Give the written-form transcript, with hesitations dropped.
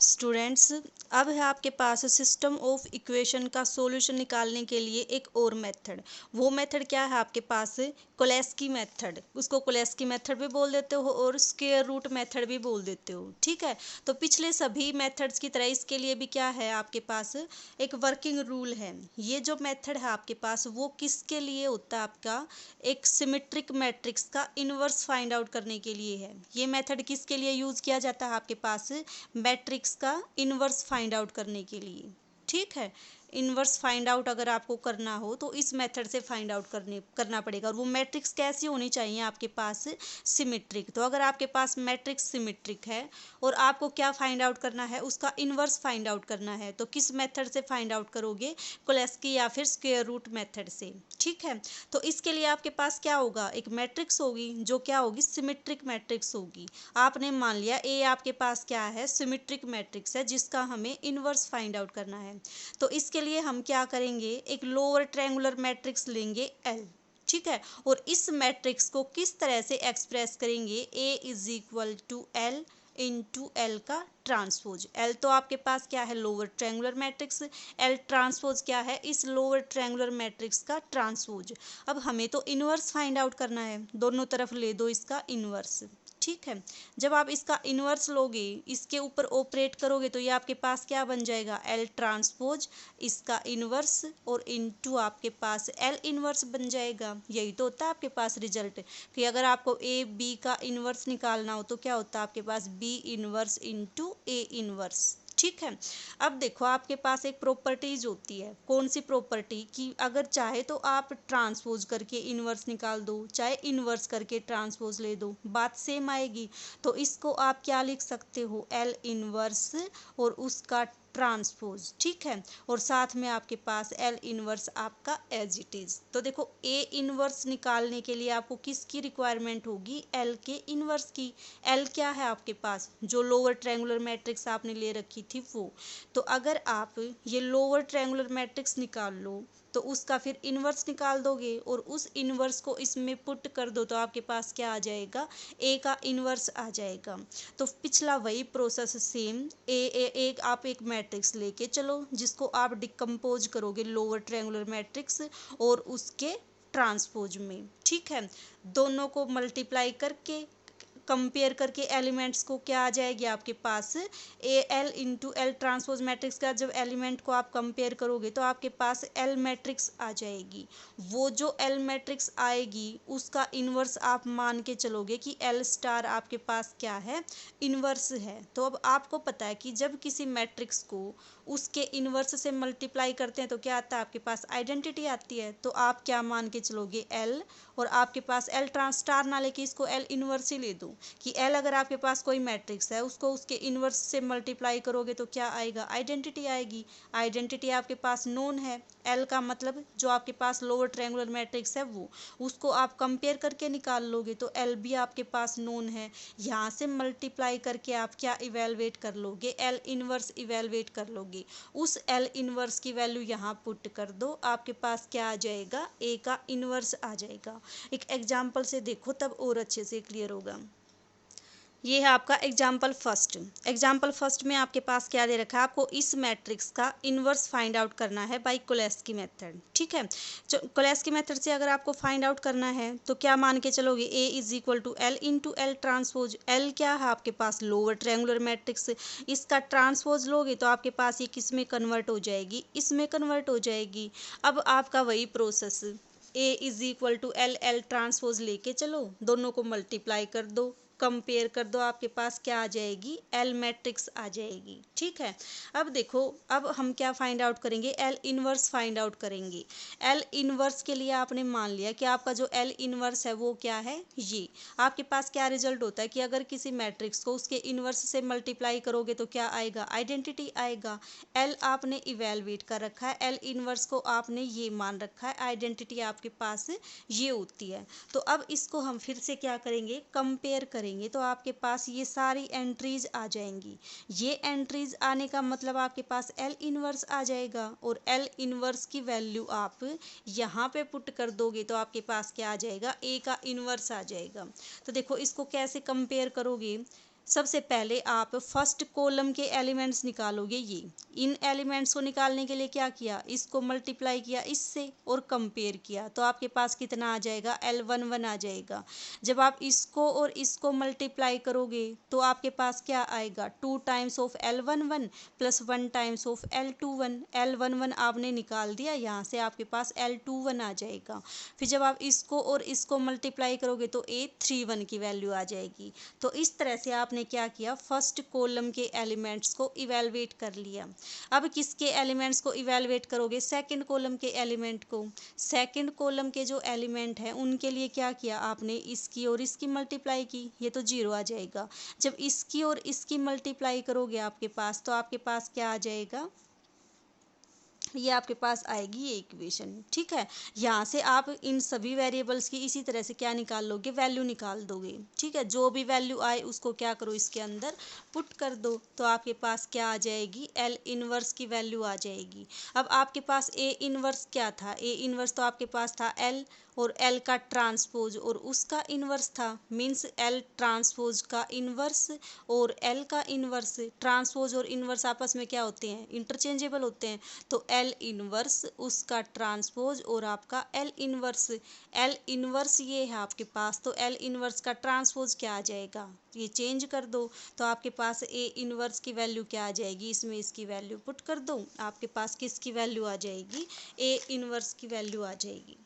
Students, अब है आपके पास सिस्टम ऑफ इक्वेशन का सॉल्यूशन निकालने के लिए एक और मेथड। वो मेथड क्या है आपके पास? कोलेस्की मेथड। उसको कोलेस्की मेथड भी बोल देते हो और स्क्वायर रूट मेथड भी बोल देते हो। ठीक है, तो पिछले सभी मेथड्स की तरह इसके लिए भी क्या है आपके पास? एक वर्किंग रूल है। ये जो मेथड है आपके पास वो किसके लिए होता है? आपका एक सिमेट्रिक मैट्रिक्स का इनवर्स फाइंड आउट करने के लिए है। ये मेथड किसके लिए यूज किया जाता है आपके पास? मैट्रिक्स का इनवर्स फाइंड आउट करने के लिए। ठीक है, इनवर्स फाइंड आउट अगर आपको करना हो तो इस मेथड से फाइंड आउट करना पड़ेगा। और वो मैट्रिक्स कैसी होनी चाहिए आपके पास? सिमेट्रिक। तो अगर आपके पास मैट्रिक्स सिमेट्रिक है और आपको क्या फाइंड आउट करना है? उसका इनवर्स फाइंड आउट करना है, तो किस मेथड से फाइंड आउट करोगे? कोलेस्की या फिर स्क्वायर रूट मेथड से। ठीक है, तो इसके लिए आपके पास क्या होगा? एक मैट्रिक्स होगी जो क्या होगी? सिमेट्रिक मैट्रिक्स होगी। आपने मान लिया ए आपके पास क्या है? सिमेट्रिक मैट्रिक्स है जिसका हमें इनवर्स फाइंड आउट करना है। तो इसके लिए हम क्या करेंगे? एक लोअर ट्रायंगुलर मैट्रिक्स लेंगे एल। ठीक है, और इस मैट्रिक्स को किस तरह से एक्सप्रेस करेंगे? A is equal to L into L का ट्रांसपोज। एल तो आपके पास क्या है? Lower triangular matrix. L transpose क्या है? इस लोअर ट्रायंगुलर मैट्रिक्स का ट्रांसपोज। अब हमें तो इनवर्स फाइंड आउट करना है, दोनों तरफ ले दो इसका इनवर्स। ठीक है, जब आप इसका इन्वर्स लोगे, इसके ऊपर ऑपरेट करोगे, तो ये आपके पास क्या बन जाएगा? एल ट्रांसपोज इसका इन्वर्स और इनटू आपके पास एल इन्वर्स बन जाएगा। यही तो होता है आपके पास रिजल्ट, कि अगर आपको ए बी का इन्वर्स निकालना हो तो क्या होता है आपके पास? B inverse into A inverse. ठीक है, अब देखो आपके पास एक प्रॉपर्टीज होती है। कौन सी प्रॉपर्टी? कि अगर चाहे तो आप ट्रांसपोज करके इन्वर्स निकाल दो, चाहे इन्वर्स करके ट्रांसपोज ले दो, बात सेम आएगी। तो इसको आप क्या लिख सकते हो? एल इन्वर्स और उसका ट्रांसपोज। ठीक है, और साथ में आपके पास एल इन्वर्स आपका एज इट इज। तो देखो ए इन्वर्स निकालने के लिए आपको किसकी रिक्वायरमेंट होगी? एल के इन्वर्स की। एल क्या है आपके पास? जो लोअर ट्रायंगुलर मैट्रिक्स आपने ले रखी थी वो। तो अगर आप ये लोअर ट्रायंगुलर मैट्रिक्स निकाल लो तो उसका फिर इन्वर्स निकाल दोगे और उस इन्वर्स को इसमें पुट कर दो तो आपके पास क्या आ जाएगा? ए का इन्वर्स आ जाएगा। तो पिछला वही प्रोसेस सेम। एक आप एक मैट्रिक्स लेके चलो जिसको आप डिकम्पोज करोगे लोअर ट्रायंगुलर मैट्रिक्स और उसके ट्रांसपोज में। ठीक है, दोनों को मल्टीप्लाई करके कंपेयर करके एलिमेंट्स को क्या आ जाएगी आपके पास? A L into L transpose matrix का जब एलिमेंट को आप कंपेयर करोगे तो आपके पास एल मैट्रिक्स आ जाएगी। वो जो एल मैट्रिक्स आएगी उसका इन्वर्स आप मान के चलोगे कि एल स्टार आपके पास क्या है? इन्वर्स है। तो अब आपको पता है कि जब किसी मैट्रिक्स को उसके इन्वर्स से मल्टीप्लाई करते हैं तो क्या आता है आपके पास? आइडेंटिटी आती है। तो आप क्या मान के चलोगे? एल, और आपके पास एल ट्रांस स्टार ना लेके इसको एल इन्वर्स ही ले दो, कि एल अगर आपके पास कोई मैट्रिक्स है उसको उसके इन्वर्स से मल्टीप्लाई करोगे तो क्या आएगा? आइडेंटिटी आएगी। आइडेंटिटी आपके पास नोन है। एल का मतलब जो आपके पास लोअर ट्रायंगुलर मैट्रिक्स है वो, उसको आप कंपेयर करके निकाल लोगे तो एल भी आपके पास नोन है। यहाँ से मल्टीप्लाई करके आप क्या इवेलुएट कर लोगे? एल इन्वर्स इवेलुएट कर लोगे। उस एल इन्वर्स की वैल्यू यहाँ पुट कर दो, आपके पास क्या आ जाएगा? ए का इन्वर्स आ जाएगा। एक एग्जाम्पल से देखो तब और अच्छे से क्लियर होगा। ये है आपका एग्जाम्पल फर्स्ट। एग्जाम्पल फर्स्ट में आपके पास क्या दे रखा है? आपको इस मैट्रिक्स का इन्वर्स फाइंड आउट करना है बाय कोलेस्की मेथड। ठीक है, जो कोलेस्की मेथड से अगर आपको फाइंड आउट करना है तो क्या मान के चलोगे? A is equal to L into L transpose. L क्या है आपके पास? Lower triangular matrix. इसका ट्रांसपोज लोगे तो आपके पास ये किस में कन्वर्ट हो जाएगी? इसमें कन्वर्ट हो जाएगी। अब आपका वही process, A is equal to L L transpose लेके चलो, दोनों को मल्टीप्लाई कर दो, कंपेयर कर दो, आपके पास क्या आ जाएगी? एल मैट्रिक्स आ जाएगी। ठीक है, अब देखो अब हम क्या फाइंड आउट करेंगे? एल इन्वर्स फाइंड आउट करेंगे। एल इन्वर्स के लिए आपने मान लिया कि आपका जो एल इन्वर्स है वो क्या है? ये आपके पास क्या रिजल्ट होता है कि अगर किसी मैट्रिक्स को उसके इन्वर्स से मल्टीप्लाई करोगे तो क्या आएगा? आइडेंटिटी आएगा। एल आपने इवेलुएट कर रखा है, एल इन्वर्स को आपने ये मान रखा है, आइडेंटिटी आपके पास ये होती है। तो अब इसको हम फिर से क्या करेंगे? कंपेयर करेंगे। तो आपके पास ये सारी एंट्रीज आ जाएंगी। ये एंट्रीज आने का मतलब आपके पास एल इन्वर्स आ जाएगा और एल इन्वर्स की वैल्यू आप यहाँ पे पुट कर दोगे तो आपके पास क्या आ जाएगा? ए का इन्वर्स आ जाएगा। तो देखो इसको कैसे कंपेयर करोगे? सबसे पहले आप फर्स्ट कॉलम के एलिमेंट्स निकालोगे। ये इन एलिमेंट्स को निकालने के लिए क्या किया, इसको मल्टीप्लाई किया इससे और कंपेयर किया, तो आपके पास कितना आ जाएगा, L11 आ जाएगा। जब आप इसको और इसको मल्टीप्लाई करोगे तो आपके पास क्या आएगा, 2 times of L11 plus 1 times of L21। L11 आपने निकाल दिया, यहाँ से आपके पास L21 आ जाएगा। फिर जब आप इसको और इसको मल्टीप्लाई करोगे तो A31 की वैल्यू आ जाएगी। तो इस तरह से आपने क्या किया, फर्स्ट कॉलम के एलिमेंट्स को इवेलुएट कर लिया। अब किसके एलिमेंट्स को इवेलुएट करोगे, सेकंड कॉलम के एलिमेंट को। सेकंड कॉलम के जो एलिमेंट हैं उनके लिए क्या किया आपने, इसकी और इसकी मल्टीप्लाई की, ये तो 0 आ जाएगा। जब इसकी और इसकी मल्टीप्लाई करोगे आपके पास, तो आपके पास क्या आ जाएगा, ये आपके पास आएगी ये इक्वेशन। ठीक है, यहाँ से आप इन सभी वेरिएबल्स की इसी तरह से क्या निकाल लोगे, वैल्यू निकाल दोगे। ठीक है, जो भी वैल्यू आए उसको क्या करो, इसके अंदर पुट कर दो, तो आपके पास क्या आ जाएगी, L इनवर्स की वैल्यू आ जाएगी। अब आपके पास A इनवर्स क्या था, A इनवर्स तो आपके पास था L, और L का ट्रांसपोज और उसका इनवर्स था, मीन्स L ट्रांसपोज का इनवर्स और L का इनवर्स। ट्रांसपोज और इनवर्स आपस में क्या होते हैं, इंटरचेंजेबल होते हैं। तो L इनवर्स उसका ट्रांसपोज और आपका L इनवर्स। L इनवर्स ये है आपके पास, तो L इनवर्स का ट्रांसपोज क्या आ जाएगा, ये चेंज कर दो, तो आपके पास A इनवर्स की वैल्यू क्या आ जाएगी, इसमें इसकी वैल्यू पुट कर दो, आपके पास किसकी वैल्यू आ जाएगी, A इनवर्स की वैल्यू आ जाएगी।